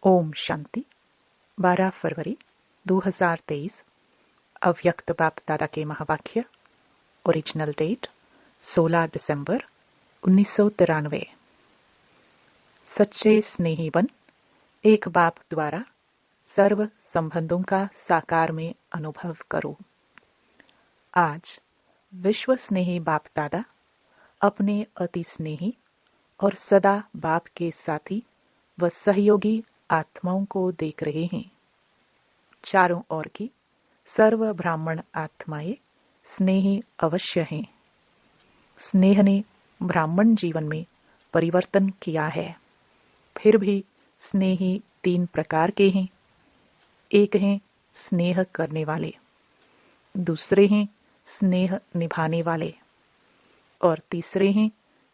ओम शांति। 12 फरवरी 2023 अव्यक्त बाप दादा के महावाक्य। ओरिजिनल डेट 16 दिसंबर 1993। सच्चे स्नेही बन एक बाप द्वारा सर्व संबंधों का साकार में अनुभव करो। आज विश्व स्नेही बाप दादा अपने अति स्नेही और सदा बाप के साथी व सहयोगी आत्माओं को देख रहे हैं। चारों ओर की सर्व ब्राह्मण आत्माएं स्नेही अवश्य हैं। स्नेह ने ब्राह्मण जीवन में परिवर्तन किया है। फिर भी स्नेही 3 प्रकार के हैं। एक हैं स्नेह करने वाले, दूसरे हैं स्नेह निभाने वाले और तीसरे हैं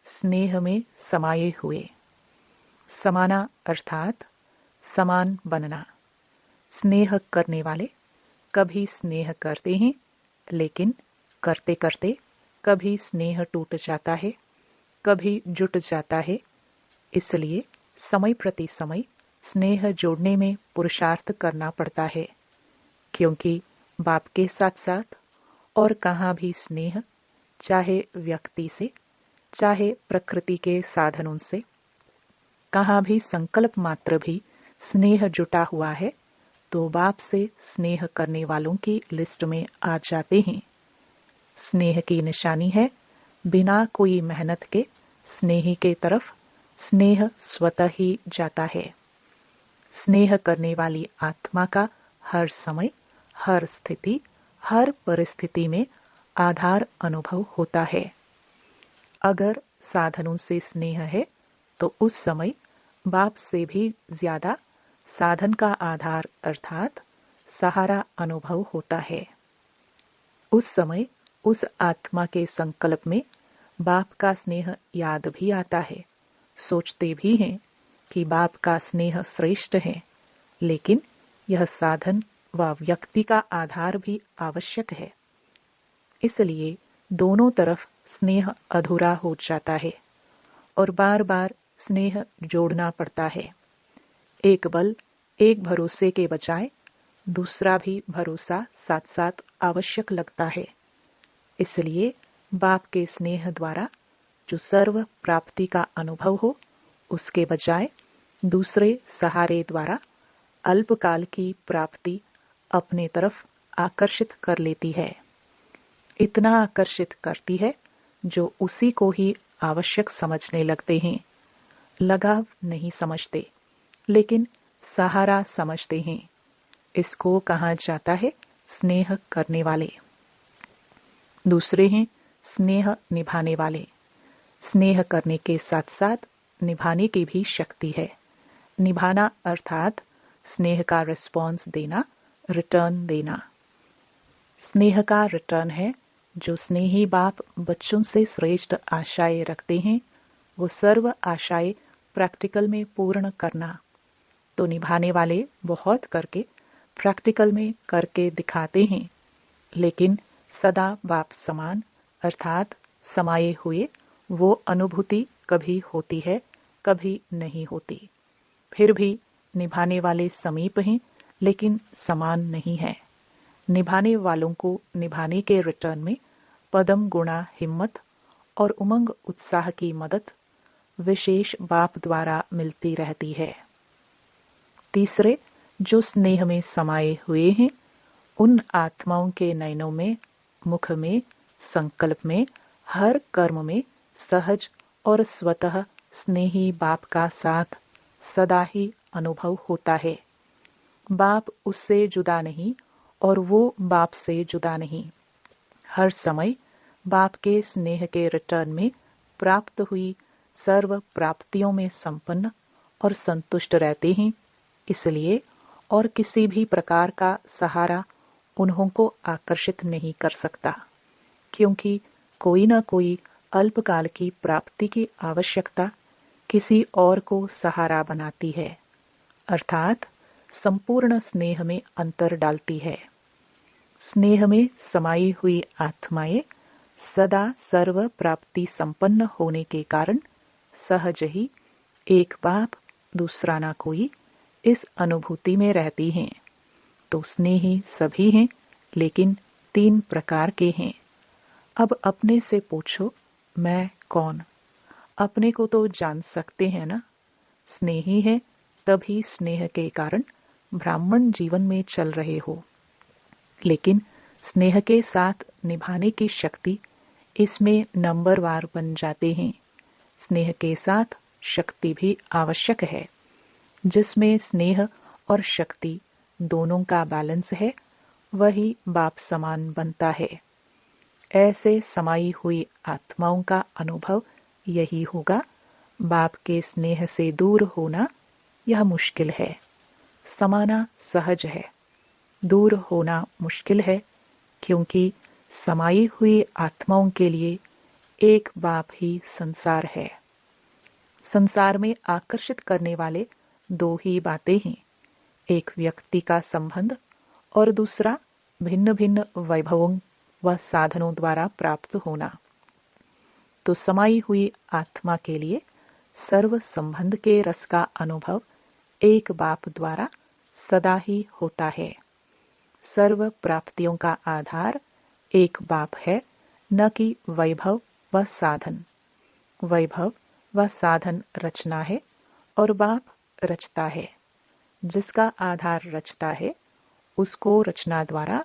स्नेह में समाये हुए। समाना अर्थात समान बनना। स्नेह करने वाले कभी स्नेह करते हैं, लेकिन करते करते कभी स्नेह टूट जाता है, कभी जुट जाता है। इसलिए समय प्रति समय स्नेह जोड़ने में पुरुषार्थ करना पड़ता है, क्योंकि बाप के साथ साथ और कहाँ भी स्नेह, चाहे व्यक्ति से, चाहे प्रकृति के साधनों से, कहाँ भी संकल्प मात्र भी स्नेह जुटा हुआ है तो बाप से स्नेह करने वालों की लिस्ट में आ जाते हैं। स्नेह की निशानी है बिना कोई मेहनत के स्नेही के तरफ स्नेह स्वतः ही जाता है। स्नेह करने वाली आत्मा का हर समय, हर स्थिति, हर परिस्थिति में आधार अनुभव होता है। अगर साधनों से स्नेह है तो उस समय बाप से भी ज्यादा साधन का आधार अर्थात सहारा अनुभव होता है। उस समय उस आत्मा के संकल्प में बाप का स्नेह याद भी आता है। सोचते भी हैं कि बाप का स्नेह श्रेष्ठ है, लेकिन यह साधन व व्यक्ति का आधार भी आवश्यक है। इसलिए दोनों तरफ स्नेह अधूरा हो जाता है और बार बार स्नेह जोड़ना पड़ता है। एक बल, एक भरोसे के बजाय दूसरा भी भरोसा साथ साथ आवश्यक लगता है। इसलिए बाप के स्नेह द्वारा जो सर्व प्राप्ति का अनुभव हो, उसके बजाय दूसरे सहारे द्वारा अल्पकाल की प्राप्ति अपने तरफ आकर्षित कर लेती है। इतना आकर्षित करती है जो उसी को ही आवश्यक समझने लगते हैं। लगाव नहीं समझते, लेकिन सहारा समझते हैं। इसको कहा जाता है स्नेह करने वाले। दूसरे हैं स्नेह निभाने वाले। स्नेह करने के साथ साथ निभाने की भी शक्ति है। निभाना अर्थात स्नेह का रिस्पॉन्स देना, रिटर्न देना। स्नेह का रिटर्न है जो स्नेही बाप बच्चों से श्रेष्ठ आशाएं रखते हैं, वो सर्व आशाएं प्रैक्टिकल में पूर्ण करना। तो निभाने वाले बहुत करके प्रैक्टिकल में करके दिखाते हैं, लेकिन सदा बाप समान अर्थात समाये हुए वो अनुभूति कभी होती है, कभी नहीं होती। फिर भी निभाने वाले समीप हैं, लेकिन समान नहीं है। निभाने वालों को निभाने के रिटर्न में पदम गुणा हिम्मत और उमंग उत्साह की मदद विशेष बाप द्वारा मिलती रहती है। तीसरे जो स्नेह में समाये हुए हैं, उन आत्माओं के नयनों में, मुख में, संकल्प में, हर कर्म में सहज और स्वतः स्नेही बाप का साथ सदा ही अनुभव होता है। बाप उससे जुदा नहीं और वो बाप से जुदा नहीं। हर समय बाप के स्नेह के रिटर्न में प्राप्त हुई सर्व प्राप्तियों में संपन्न और संतुष्ट रहते हैं। इसलिए और किसी भी प्रकार का सहारा उन्हों को आकर्षित नहीं कर सकता, क्योंकि कोई न कोई अल्पकाल की प्राप्ति की आवश्यकता किसी और को सहारा बनाती है, अर्थात संपूर्ण स्नेह में अंतर डालती है। स्नेह में समाई हुई आत्माएं सदा सर्व प्राप्ति संपन्न होने के कारण सहज ही एक बाप, दूसरा ना कोई, इस अनुभूति में रहती हैं। तो स्नेही सभी हैं, लेकिन 3 प्रकार के हैं। अब अपने से पूछो, मैं कौन? अपने को तो जान सकते हैं ना। स्नेही है, तभी स्नेह के कारण ब्राह्मण जीवन में चल रहे हो। लेकिन स्नेह के साथ निभाने की शक्ति इसमें नंबरवार बन जाते हैं। स्नेह के साथ शक्ति भी आवश्यक है। जिसमें स्नेह और शक्ति दोनों का बैलेंस है, वही बाप समान बनता है। ऐसे समाई हुई आत्माओं का अनुभव यही होगा। बाप के स्नेह से दूर होना यह मुश्किल है। समाना सहज है, दूर होना मुश्किल है, क्योंकि समाई हुई आत्माओं के लिए एक बाप ही संसार है। संसार में आकर्षित करने वाले 2 ही बातें हैं, एक व्यक्ति का संबंध और दूसरा भिन्न भिन्न वैभवों व साधनों द्वारा प्राप्त होना। तो समाई हुई आत्मा के लिए सर्व संबंध के रस का अनुभव एक बाप द्वारा सदा ही होता है। सर्व प्राप्तियों का आधार एक बाप है, न कि वैभव व साधन। वैभव व साधन रचना है और बाप रचता है। जिसका आधार रचता है, उसको रचना द्वारा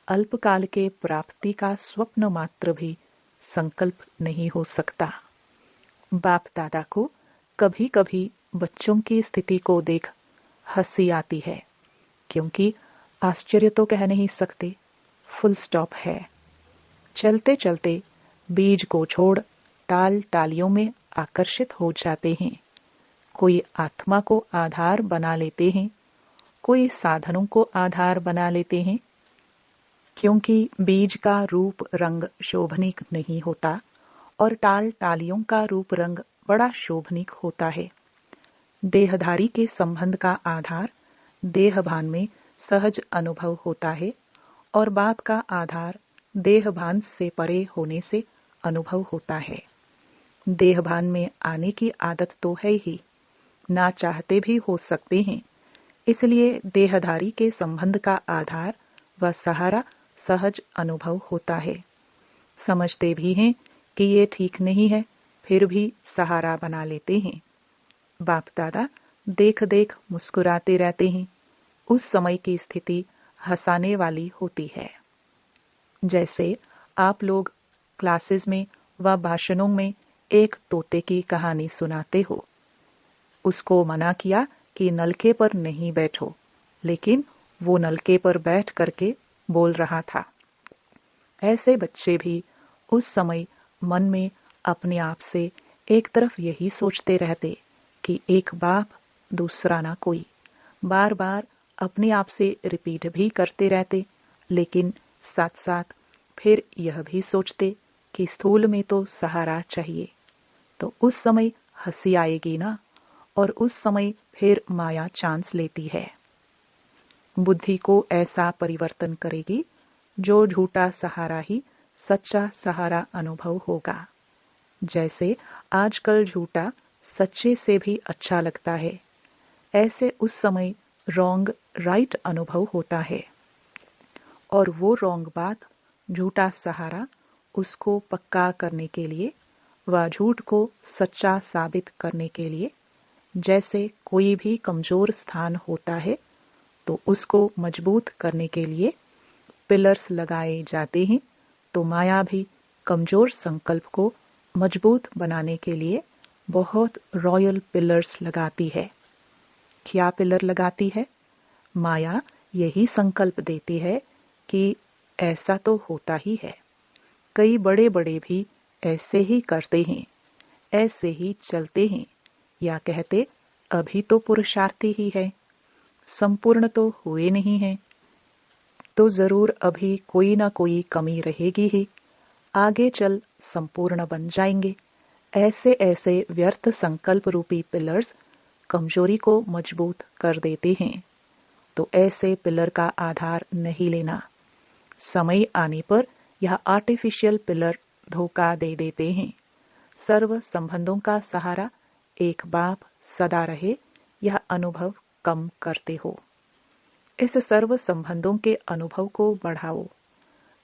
अल्पकाल के प्राप्ति का स्वप्न मात्र भी संकल्प नहीं हो सकता। बाप दादा को कभी कभी बच्चों की स्थिति को देख हंसी आती है, क्योंकि आश्चर्य तो कह नहीं सकते, फुल स्टॉप है। चलते चलते बीज को छोड़ टाल टालियों में आकर्षित हो जाते हैं। कोई आत्मा को आधार बना लेते हैं, कोई साधनों को आधार बना लेते हैं। क्योंकि बीज का रूप रंग शोभनीक नहीं होता और टाल टालियों का रूप रंग बड़ा शोभनीक होता है। देहधारी के संबंध का आधार देहभान में सहज अनुभव होता है और बाप का आधार देहभान से परे होने से अनुभव होता है। देहभान में आने की आदत तो है ही, ना चाहते भी हो सकते हैं। इसलिए देहधारी के संबंध का आधार व सहारा सहज अनुभव होता है। समझते भी हैं कि ये ठीक नहीं है, फिर भी सहारा बना लेते हैं। बाप दादा देख देख मुस्कुराते रहते हैं। उस समय की स्थिति हंसाने वाली होती है। जैसे आप लोग क्लासेस में व भाषणों में एक तोते की कहानी सुनाते हो। उसको मना किया कि नलके पर नहीं बैठो, लेकिन वो नलके पर बैठ करके बोल रहा था। ऐसे बच्चे भी उस समय मन में अपने आप से एक तरफ यही सोचते रहते कि एक बाप दूसरा ना कोई। बार बार अपने आप से रिपीट भी करते रहते, लेकिन साथ साथ फिर यह भी सोचते कि स्थूल में तो सहारा चाहिए। तो उस समय हंसी आएगी ना, और उस समय फिर माया चांस लेती है। बुद्धि को ऐसा परिवर्तन करेगी जो झूठा सहारा ही सच्चा सहारा अनुभव होगा। जैसे आजकल झूठा सच्चे से भी अच्छा लगता है, ऐसे उस समय रॉन्ग राइट अनुभव होता है। और वो रॉन्ग बात, झूठा सहारा, उसको पक्का करने के लिए व झूठ को सच्चा साबित करने के लिए, जैसे कोई भी कमजोर स्थान होता है तो उसको मजबूत करने के लिए पिलर्स लगाए जाते हैं। तो माया भी कमजोर संकल्प को मजबूत बनाने के लिए बहुत रॉयल पिलर्स लगाती है। क्या पिलर लगाती है? माया यही संकल्प देती है कि ऐसा तो होता ही है, कई बड़े बड़े भी ऐसे ही करते हैं, ऐसे ही चलते हैं, या कहते अभी तो पुरुषार्थी ही है, संपूर्ण तो हुए नहीं है, तो जरूर अभी कोई ना कोई कमी रहेगी ही, आगे चल संपूर्ण बन जाएंगे। ऐसे ऐसे व्यर्थ संकल्प रूपी पिलर्स कमजोरी को मजबूत कर देते हैं। तो ऐसे पिलर का आधार नहीं लेना। समय आने पर यह आर्टिफिशियल पिलर धोखा दे देते हैं। सर्व संबंधों का सहारा एक बाप सदा रहे, यह अनुभव कम करते हो। इस सर्व संबंधों के अनुभव को बढ़ाओ।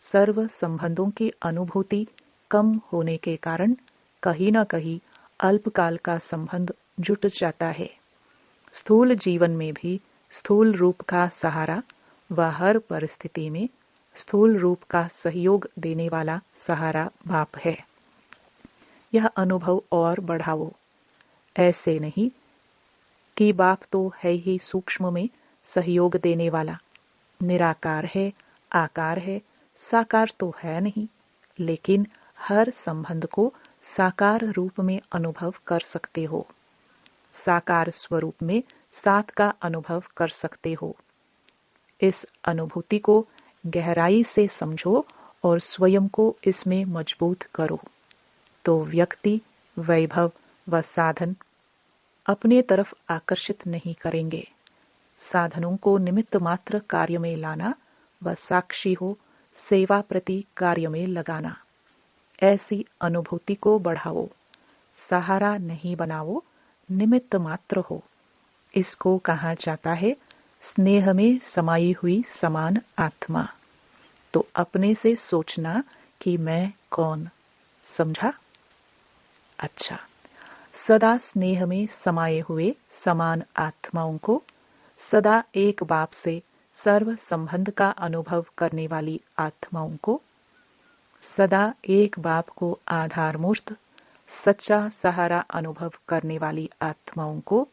सर्व संबंधों की अनुभूति कम होने के कारण कहीं न कहीं अल्पकाल का संबंध जुट जाता है। स्थूल जीवन में भी स्थूल रूप का सहारा व हर परिस्थिति में स्थूल रूप का सहयोग देने वाला सहारा बाप है। यह अनुभव और बढ़ाओ। ऐसे नहीं कि बाप तो है ही सूक्ष्म में सहयोग देने वाला, निराकार है, आकार है, साकार तो है नहीं, लेकिन हर संबंध को साकार रूप में अनुभव कर सकते हो। साकार स्वरूप में साथ का अनुभव कर सकते हो। इस अनुभूति को गहराई से समझो और स्वयं को इसमें मजबूत करो, तो व्यक्ति, वैभव व साधन अपने तरफ आकर्षित नहीं करेंगे। साधनों को निमित्त मात्र कार्य में लाना व साक्षी हो सेवा प्रति कार्य में लगाना, ऐसी अनुभूति को बढ़ाओ। सहारा नहीं बनाओ, निमित्त मात्र हो। इसको कहा जाता है स्नेह में समाई हुई समान आत्मा। तो अपने से सोचना कि मैं कौन, समझा? अच्छा, सदा स्नेह में समाये हुए समान आत्माओं को, सदा एक बाप से सर्व संबंध का अनुभव करने वाली आत्माओं को, सदा एक बाप को आधारमूर्त सच्चा सहारा अनुभव करने वाली आत्माओं को,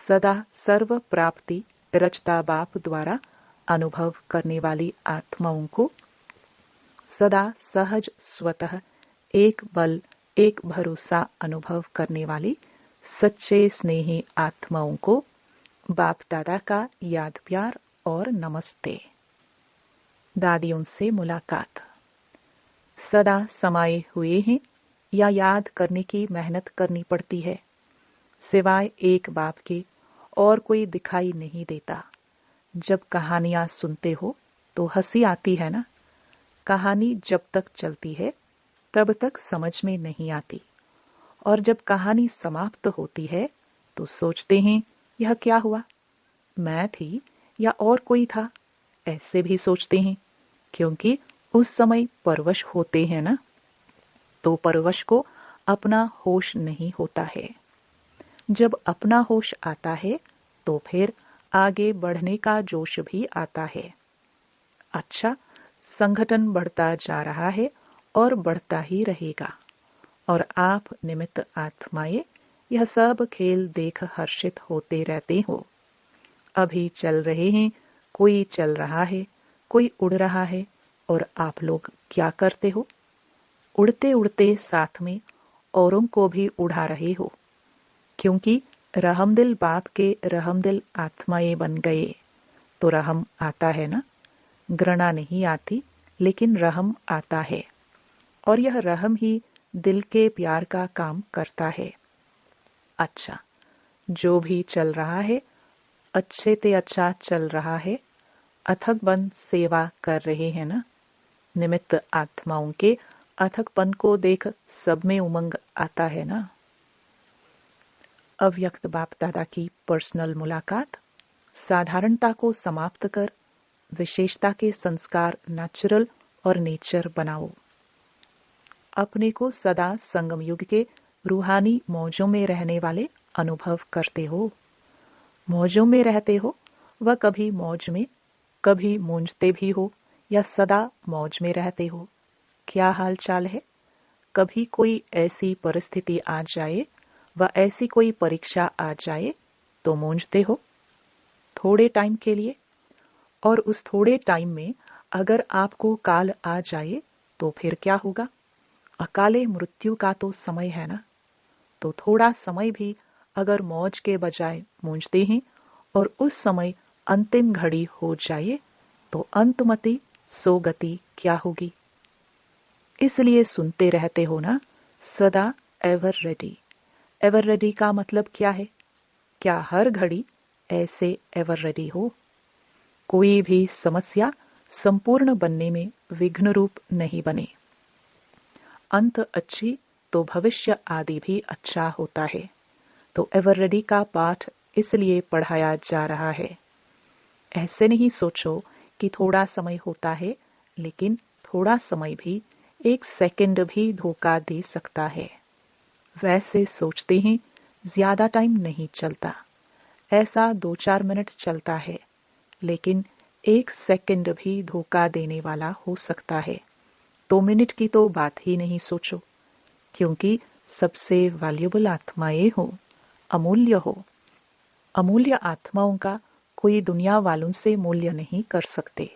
सदा सर्व प्राप्ति रचता बाप द्वारा अनुभव करने वाली आत्माओं को, सदा सहज स्वतः एक बल एक भरोसा अनुभव करने वाली सच्चे स्नेही आत्माओं को बाप दादा का याद प्यार और नमस्ते। दादियों से मुलाकात। सदा समाये हुए हैं या याद करने की मेहनत करनी पड़ती है? सिवाय एक बाप के और कोई दिखाई नहीं देता। जब कहानियां सुनते हो तो हंसी आती है ना? कहानी जब तक चलती है तब तक समझ में नहीं आती, और जब कहानी समाप्त होती है तो सोचते हैं यह क्या हुआ, मैं थी या और कोई था, ऐसे भी सोचते हैं, क्योंकि उस समय परवश होते हैं ना। तो परवश को अपना होश नहीं होता है। जब अपना होश आता है तो फिर आगे बढ़ने का जोश भी आता है। अच्छा, संगठन बढ़ता जा रहा है और बढ़ता ही रहेगा, और आप निमित्त आत्माएं यह सब खेल देख हर्षित होते रहते हो। अभी चल रहे हैं, कोई चल रहा है, कोई उड़ रहा है, और आप लोग क्या करते हो? उड़ते उड़ते साथ में औरों को भी उड़ा रहे हो, क्योंकि रहमदिल बाप के रहमदिल आत्माएं बन गए तो रहम आता है ना। घृणा नहीं आती, लेकिन रहम आता है, और यह रहम ही दिल के प्यार का काम करता है। अच्छा, जो भी चल रहा है अच्छे ते अच्छा चल रहा है, अथकपन सेवा कर रहे हैं ना। निमित्त आत्माओं के अथकपन को देख सब में उमंग आता है ना। अव्यक्त बाप दादा की पर्सनल मुलाकात। साधारणता को समाप्त कर विशेषता के संस्कार नेचुरल और नेचर बनाओ। अपने को सदा संगम युग के रूहानी मौजों में रहने वाले अनुभव करते हो। मौजों में रहते हो, वह कभी मौज में, कभी मूंझते भी हो, या सदा मौज में रहते हो? क्या हाल चाल है? कभी कोई ऐसी परिस्थिति आ जाए व ऐसी कोई परीक्षा आ जाए तो मूंझते हो, थोड़े टाइम के लिए, और उस थोड़े टाइम में अगर आपको काल आ जाए तो फिर क्या होगा? अकाले मृत्यु का तो समय है ना। तो थोड़ा समय भी अगर मौज के बजाय मूंझते हैं और उस समय अंतिम घड़ी हो जाए तो अंतमति सोगति क्या होगी? इसलिए सुनते रहते हो ना, सदा एवर रेडी। एवर रेडी का मतलब क्या है? क्या हर घड़ी ऐसे एवर रेडी हो? कोई भी समस्या संपूर्ण बनने में विघ्न रूप नहीं बने। अंत अच्छी तो भविष्य आदि भी अच्छा होता है। तो एवर रेडी का पाठ इसलिए पढ़ाया जा रहा है। ऐसे नहीं सोचो कि थोड़ा समय होता है, लेकिन थोड़ा समय भी 1 सेकंड भी धोखा दे सकता है। वैसे सोचते हैं ज्यादा टाइम नहीं चलता, ऐसा 2-4 मिनट चलता है, लेकिन 1 सेकंड भी धोखा देने वाला हो सकता है। तो मिनट की तो बात ही नहीं सोचो, क्योंकि सबसे वैल्यूएबल आत्माएं हो, अमूल्य हो। अमूल्य आत्माओं का कोई दुनिया वालों से मूल्य नहीं कर सकते।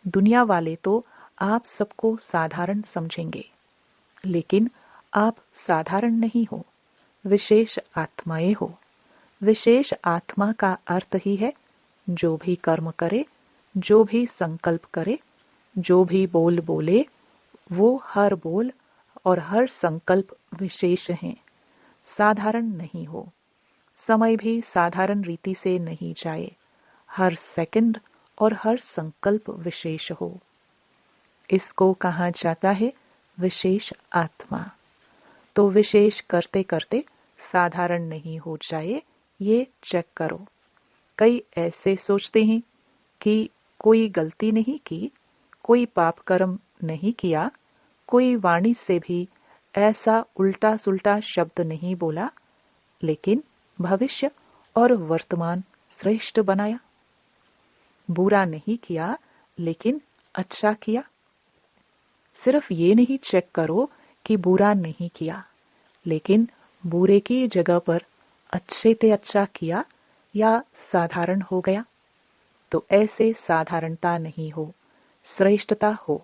दुनिया वाले तो आप सबको साधारण समझेंगे, लेकिन आप साधारण नहीं हो, विशेष आत्माएं हो। विशेष आत्मा का अर्थ ही है जो भी कर्म करे, जो भी संकल्प करे, जो भी बोल बोले, वो हर बोल और हर संकल्प विशेष हैं, साधारण नहीं हो। समय भी साधारण रीति से नहीं जाए, हर सेकंड और हर संकल्प विशेष हो। इसको कहा जाता है विशेष आत्मा। तो विशेष करते करते साधारण नहीं हो जाए, ये चेक करो। कई ऐसे सोचते हैं कि कोई गलती नहीं की, कोई पाप कर्म नहीं किया, कोई वाणी से भी ऐसा उल्टा सुल्टा शब्द नहीं बोला, लेकिन भविष्य और वर्तमान श्रेष्ठ बनाया। बुरा नहीं किया, लेकिन अच्छा किया। सिर्फ ये नहीं चेक करो कि बुरा नहीं किया, लेकिन बुरे की जगह पर अच्छे से अच्छा किया या साधारण हो गया। तो ऐसे साधारणता नहीं हो, श्रेष्ठता हो।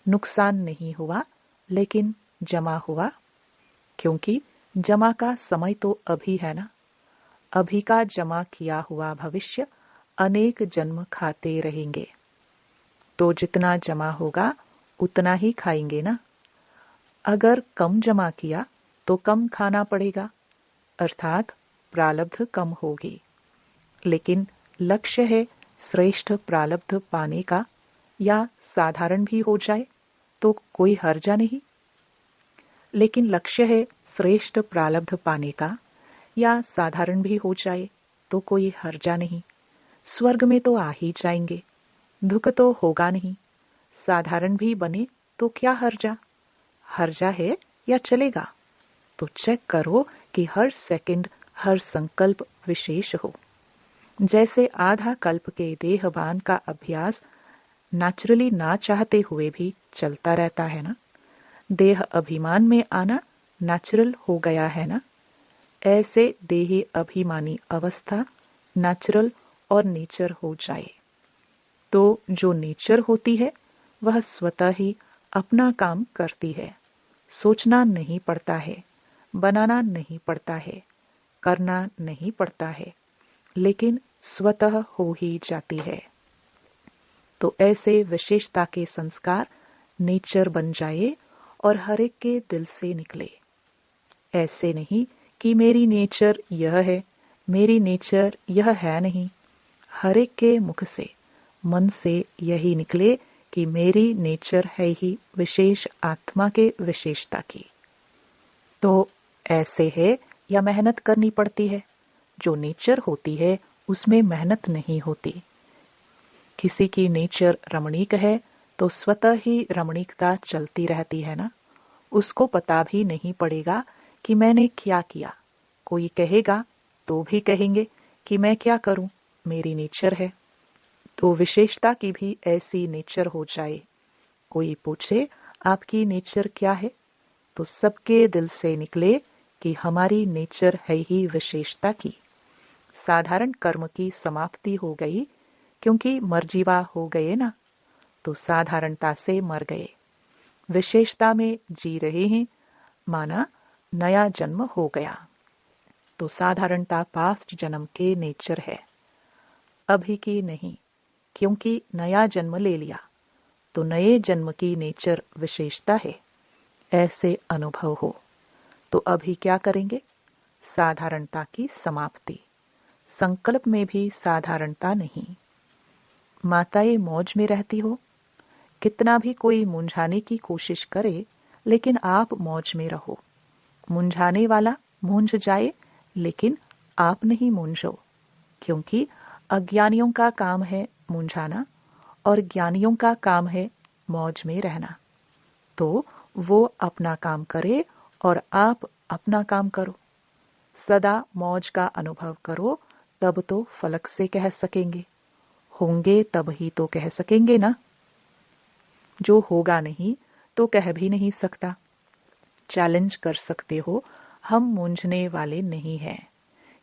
नुकसान नहीं हुआ, लेकिन जमा हुआ, क्योंकि जमा का समय तो अभी है ना। अभी का जमा किया हुआ भविष्य अनेक जन्म खाते रहेंगे। तो जितना जमा होगा उतना ही खाएंगे ना। अगर कम जमा किया तो कम खाना पड़ेगा, अर्थात प्रारब्ध कम होगी। लेकिन लक्ष्य है श्रेष्ठ प्रारब्ध पाने का, या साधारण भी हो जाए तो कोई हर्जा नहीं। लेकिन लक्ष्य है श्रेष्ठ प्रारब्ध पाने का, या साधारण भी हो जाए तो कोई हर्जा नहीं। स्वर्ग में तो आ ही जाएंगे, दुख तो होगा नहीं। साधारण भी बने तो क्या हर्जा? हर्जा है या चलेगा? तो चेक करो कि हर सेकंड, हर संकल्प विशेष हो। जैसे आधा कल्प के देहभान का अभ्यास नेचुरली ना चाहते हुए भी चलता रहता है ना। देह अभिमान में आना नेचुरल हो गया है ना। ऐसे देही अभिमानी अवस्था नेचुरल और नेचर हो जाए, तो जो नेचर होती है वह स्वतः ही अपना काम करती है। सोचना नहीं पड़ता है, बनाना नहीं पड़ता है, करना नहीं पड़ता है, लेकिन स्वतः हो ही जाती है। तो ऐसे विशेषता के संस्कार नेचर बन जाए और हर एक के दिल से निकले। ऐसे नहीं कि मेरी नेचर यह है, मेरी नेचर यह है नहीं। हर एक के मुख से, मन से यही निकले कि मेरी नेचर है ही विशेष आत्मा के विशेषता की। तो ऐसे है या मेहनत करनी पड़ती है? जो नेचर होती है उसमें मेहनत नहीं होती। किसी की नेचर रमणीक है तो स्वतः ही रमणीकता चलती रहती है ना। उसको पता भी नहीं पड़ेगा कि मैंने क्या किया। कोई कहेगा तो भी कहेंगे कि मैं क्या करूं, मेरी नेचर है। तो विशेषता की भी ऐसी नेचर हो जाए। कोई पूछे आपकी नेचर क्या है, तो सबके दिल से निकले कि हमारी नेचर है ही विशेषता की। साधारण कर्म की समाप्ति हो गई, क्योंकि मरजीवा हो गए ना, तो साधारणता से मर गए। विशेषता में जी रहे हैं, माना नया जन्म हो गया। तो साधारणता पास्ट जन्म के नेचर है, अभी की नहीं, क्योंकि नया जन्म ले लिया। तो नए जन्म की नेचर विशेषता है। ऐसे अनुभव हो तो अभी क्या करेंगे? साधारणता की समाप्ति। संकल्प में भी साधारणता नहीं। माताएं मौज में रहती हो, कितना भी कोई मुंझाने की कोशिश करे, लेकिन आप मौज में रहो। मुंझाने वाला मूंझ जाए, लेकिन आप नहीं मूंझो। क्योंकि अज्ञानियों का काम है मुंझाना और ज्ञानियों का काम है मौज में रहना। तो वो अपना काम करे और आप अपना काम करो। सदा मौज का अनुभव करो, तब तो फलक से कह सकेंगे। होंगे तब ही तो कह सकेंगे ना। जो होगा नहीं तो कह भी नहीं सकता। चैलेंज कर सकते हो, हम मूंझने वाले नहीं हैं,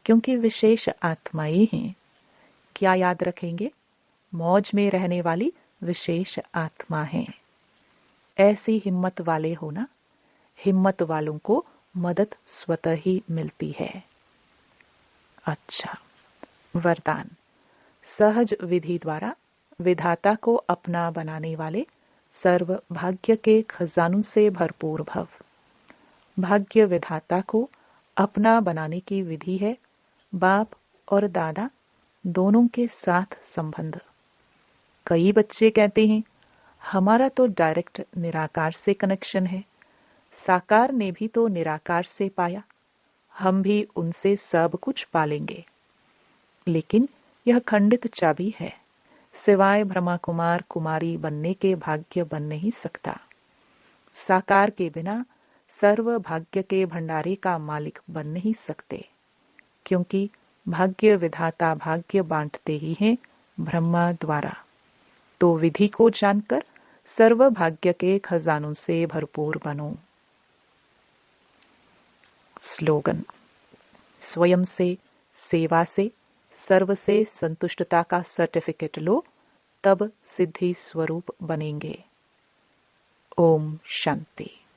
क्योंकि विशेष आत्माएं हैं। क्या याद रखेंगे? मौज में रहने वाली विशेष आत्मा है। ऐसी हिम्मत वाले हो ना। हिम्मत वालों को मदद स्वतः ही मिलती है। अच्छा, वरदान। सहज विधि द्वारा विधाता को अपना बनाने वाले सर्व भाग्य के खजानों से भरपूर भव। भाग्य विधाता को अपना बनाने की विधि है बाप और दादा दोनों के साथ संबंध। कई बच्चे कहते हैं, हमारा तो डायरेक्ट निराकार से कनेक्शन है। साकार ने भी तो निराकार से पाया, हम भी उनसे सब कुछ पालेंगे। लेकिन यह खंडित चाबी है। सिवाय ब्रह्मा कुमार कुमारी बनने के भाग्य बन नहीं सकता। साकार के बिना सर्व भाग्य के भंडारे का मालिक बन नहीं सकते, क्योंकि भाग्य विधाता भाग्य बांटते ही हैं ब्रह्मा द्वारा। तो विधि को जानकर सर्व भाग्य के खजानों से भरपूर बनो। स्लोगन। स्वयं से, सेवा से, सर्व से संतुष्टता का सर्टिफिकेट लो, तब सिद्धि स्वरूप बनेंगे। ओम शांति।